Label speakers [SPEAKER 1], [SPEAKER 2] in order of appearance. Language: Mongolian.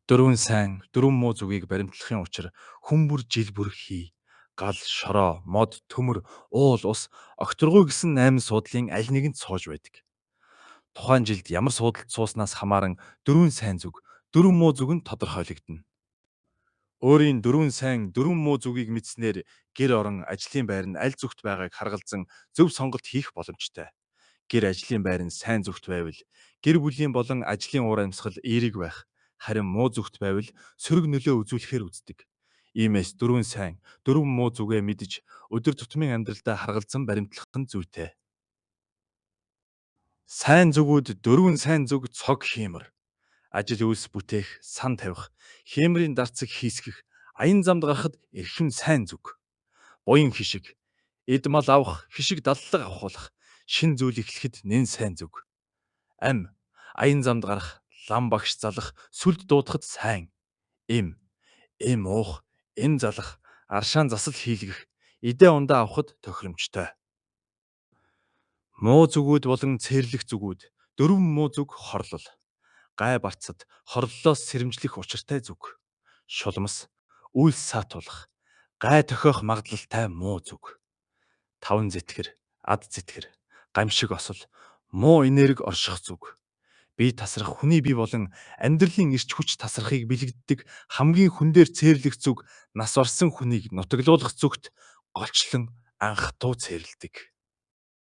[SPEAKER 1] Дөрвөн сайн, дөрвөн муу зүгийг баримтлахын учир хүн бүр жил бүр хий. Гал, шороо, мод, төмөр, уул, ус, огторгуй гэсэн 8 суудлын аль нэгэнд сууж байдаг. Тухайн жилд ямар суудалд сууснаас хамааран дөрвөн сайн зүг, дөрвөн муу зүг нь тодорхойлогдно. Өөрийн дөрвөн сайн, дөрвөн муу зүгийг мэдснээр гэр орон ажлын байр нь аль зүгт байгааг харгалзан зөв сонголт хийх боломжтой. Гэр ажлын байр нь сайн зүгт байвал гэр бүлийн болон ажлын уур амьсгал эерэг байх. Харин муу зүгт байвал сөрөг нөлөө үзүүлэхээр үздэг. Иймээс дөрвөн сайн, дөрвөн муу зүгээ мэдж өдөр тутмын амьдралдаа харгалзан баримтлах нь зүйтэй. Сайн зүгүүд дөрвөн сайн зүг цог хиймэр. Ажил үйлс бүтээх, сан тавих, хиймрийн дарцаг хийсгэх, аян замд гарахад эрхэм сайн зүг. Буян хишиг, эд мал авах, хишиг даллага авахулах, шин зүйл эхлэхэд нэн сайн зүг. Ам, аян замд гарах, лам багш залах, сүлд дуудахад сайн. Эм, эм уух, эм залах, аршаан засал хийлгэх, идэ ундаа авахд тохиромжтой. Муу зүгүүд болон цээрлэх зүгүүд дөрвөн муу зүг хорлол. Гай барцад хорлолоос сэрэмжлэх учиртай зүг. Шулмас, үйлс саатуулах, гай тохиох магадлалтай муу зүг. Таван зэтгэр, ад зэтгэр, гамшиг осол, муу энерги орших зүг. Бие тасрах, хүний бие болон амьдралын эрч хүч тасрахыг бэлэгддэг хамгийн хүн дээр цээрлэх зүг нас орсон хүнийг нутаглуулах зүгт голчлон анх туу цээрлдэг.